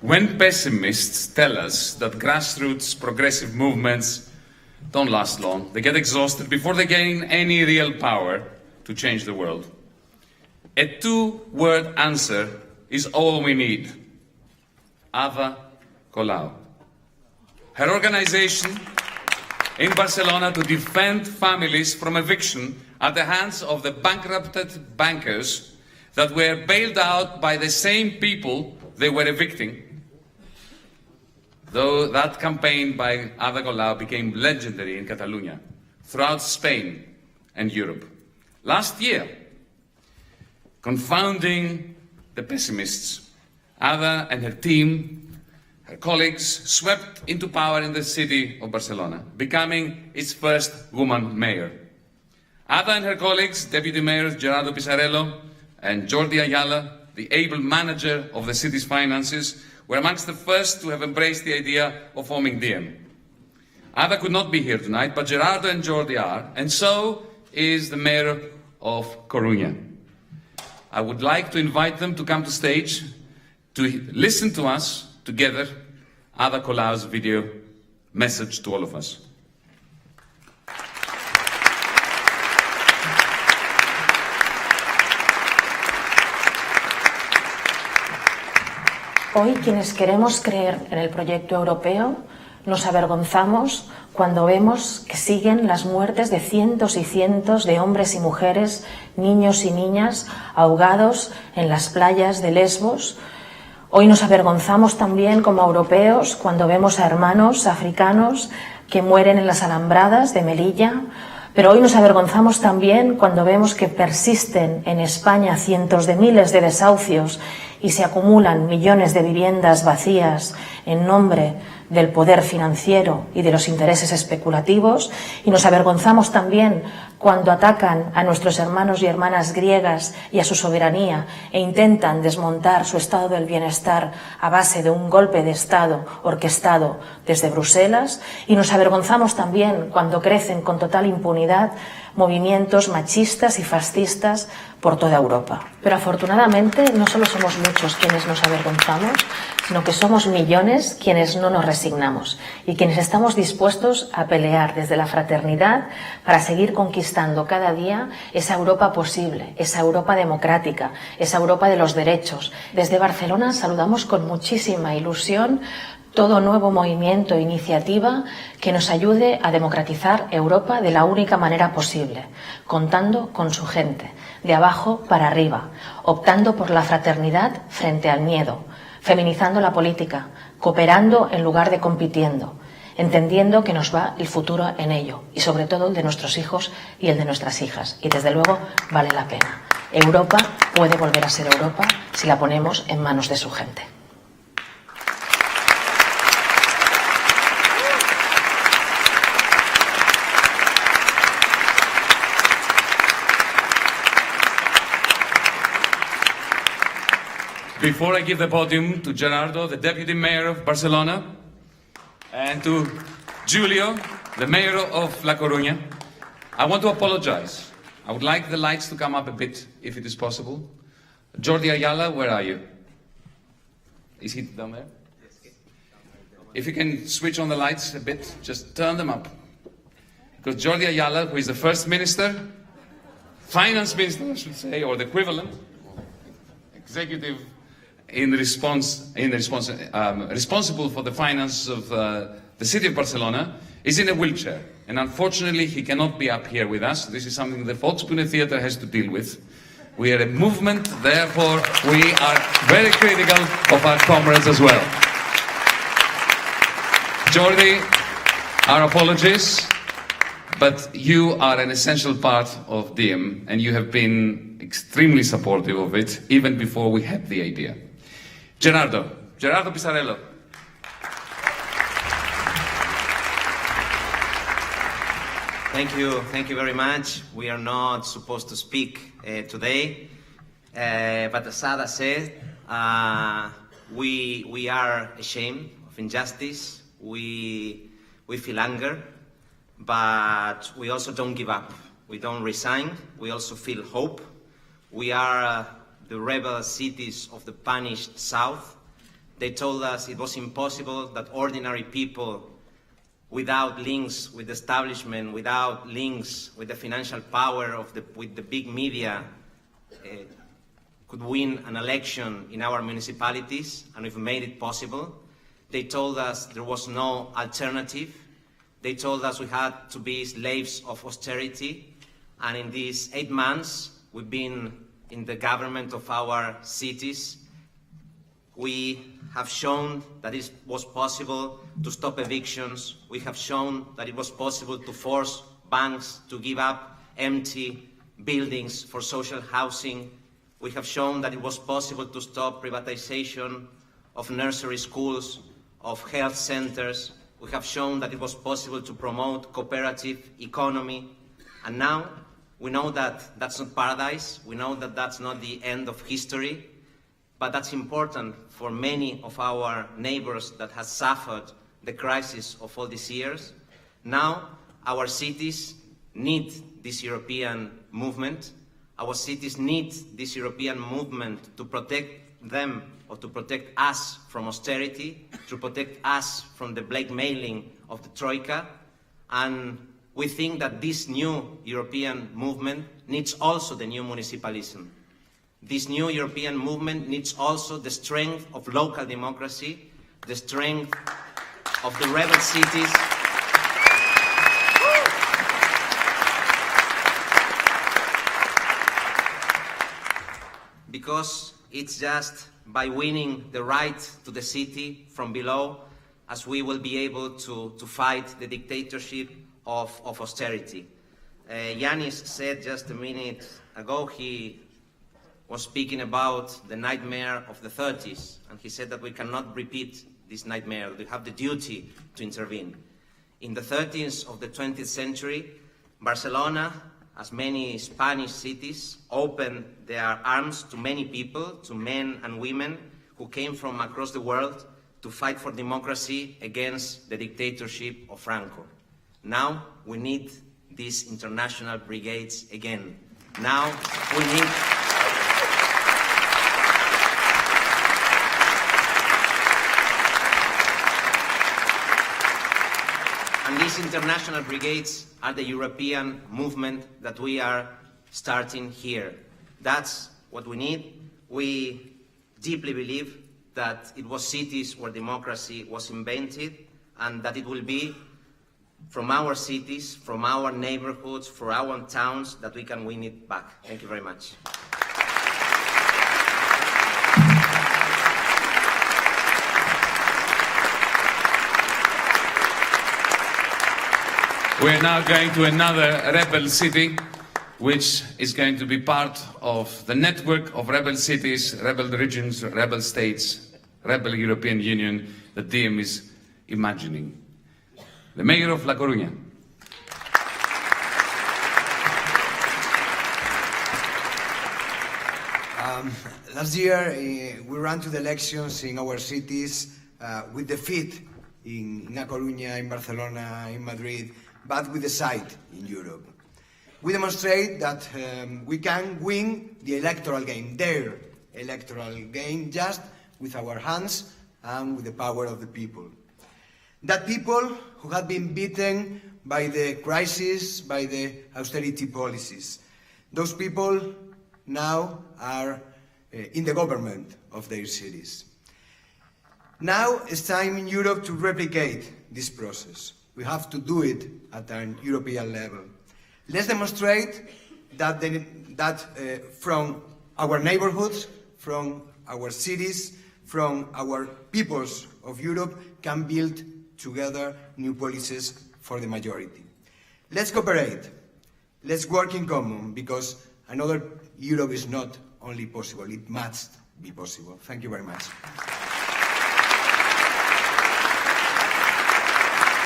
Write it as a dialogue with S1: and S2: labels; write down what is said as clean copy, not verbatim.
S1: When pessimists tell us that grassroots progressive movements don't last long, they get exhausted before they gain any real power to change the world, a two-word answer is all we need. Ada Colau. Her organization in Barcelona to defend families from eviction at the hands of the bankrupted bankers that were bailed out by the same people they were evicting. Though that campaign by Ada Colau became legendary in Catalonia, throughout Spain and Europe. Last year, confounding the pessimists, Ada and her team, her colleagues, swept into power in the city of Barcelona, becoming its first woman mayor. Ada and her colleagues, Deputy Mayors Gerardo Pisarello and Jordi Ayala, the able manager of the city's finances, were amongst the first to have embraced the idea of forming DiEM. Ada could not be here tonight, but Gerardo and Jordi are, and so is the mayor of Coruña. I would like to invite them to come to stage to listen to us together, Ada Colau's video message to all of us.
S2: Hoy, quienes queremos creer en el proyecto europeo, nos avergonzamos cuando vemos que siguen las muertes de cientos y cientos de hombres y mujeres, niños y niñas, ahogados en las playas de Lesbos. Hoy nos avergonzamos también como europeos cuando vemos a hermanos africanos que mueren en las alambradas de Melilla. Pero hoy nos avergonzamos también cuando vemos que persisten en España cientos de miles de desahucios y se acumulan millones de viviendas vacías en nombre del poder financiero y de los intereses especulativos, y nos avergonzamos también cuando atacan a nuestros hermanos y hermanas griegas y a su soberanía e intentan desmontar su estado del bienestar a base de un golpe de Estado orquestado desde Bruselas, y nos avergonzamos también cuando crecen con total impunidad movimientos machistas y fascistas por toda Europa. Pero afortunadamente no solo somos muchos quienes nos avergonzamos, sino que somos millones quienes no nos resignamos y quienes estamos dispuestos a pelear desde la fraternidad para seguir conquistando cada día esa Europa posible, esa Europa democrática, esa Europa de los derechos. Desde Barcelona saludamos con muchísima ilusión todo nuevo movimiento e iniciativa que nos ayude a democratizar Europa de la única manera posible, contando con su gente, de abajo para arriba, optando por la fraternidad frente al miedo, feminizando la política, cooperando en lugar de compitiendo, entendiendo que nos va el futuro en ello, y sobre todo el de nuestros hijos y el de nuestras hijas. Y desde luego vale la pena. Europa puede volver a ser Europa si la ponemos en manos de su gente.
S1: Before I give the podium to Gerardo, the Deputy Mayor of Barcelona, and to Julio, the Mayor of La Coruña, I want to apologize. I would like the lights to come up a bit, if it is possible. Jordi Ayala, where are you? Is he down there? If you can switch on the lights a bit, just turn them up. Because Jordi Ayala, who is the First Minister, Finance Minister, I should say, or the equivalent, executive responsible for the finances of the city of Barcelona, is in a wheelchair. And unfortunately, he cannot be up here with us. This is something the Volksbühne Theater has to deal with. We are a movement, therefore we are very critical of our comrades as well. Jordi, our apologies, but you are an essential part of DiEM, and you have been extremely supportive of it, even before we had the idea. Gerardo Pisarello.
S3: Thank you very much. We are not supposed to speak today, but as Ada said, we are ashamed of injustice. We feel anger, but we also don't give up. We don't resign. We also feel hope. We are the rebel cities of the punished South, They told us it was impossible that ordinary people without links with the establishment, without links with the financial power with the big media, could win an election in our municipalities, and we've made it possible. They told us there was no alternative. They told us we had to be slaves of austerity, and in these 8 months we've been in the government of our cities. We have shown that it was possible to stop evictions. We have shown that it was possible to force banks to give up empty buildings for social housing. We have shown that it was possible to stop privatization of nursery schools, of health centers. We have shown that it was possible to promote cooperative economy. And now we know that that's not paradise. We know that that's not the end of history. But that's important for many of our neighbors that have suffered the crisis of all these years. Now our cities need this European movement. Our cities need this European movement to protect them, or to protect us from austerity, to protect us from the blackmailing of the Troika. And we think that this new European movement needs also the new municipalism. This new European movement needs also the strength of local democracy, the strength of the rebel cities. Because it's just by winning the right to the city from below as we will be able to fight the dictatorship of austerity. Yanis said just a minute ago, he was speaking about the nightmare of the 30s, and he said that we cannot repeat this nightmare. We have the duty to intervene. In the 30s of the 20th century, Barcelona, as many Spanish cities, opened their arms to many people, to men and women who came from across the world to fight for democracy against the dictatorship of Franco. Now we need these international brigades again. Now we need and these international brigades are the European movement that we are starting here. That's what we need. We deeply believe that it was cities where democracy was invented, and that it will be from our cities, from our neighborhoods, from our towns, that we can win it back. Thank you very much.
S1: We're now going to another rebel city, which is going to be part of the network of rebel cities, rebel regions, rebel states, rebel European Union that DiEM is imagining. The mayor of La Coruña.
S4: Last year, we ran to the elections in our cities with defeat in La Coruña, in Barcelona, in Madrid, but with a side in Europe. We demonstrate that we can win the electoral game, their electoral game, just with our hands and with the power of the people. That people who have been beaten by the crisis, by the austerity policies, those people now are in the government of their cities. Now it's time in Europe to replicate this process. We have to do it at an European level. Let's demonstrate that, from our neighborhoods, from our cities, from our peoples of Europe, can build together new policies for the majority. Let's cooperate. Let's work in common, because another Europe is not only possible, it must be possible. Thank you very much.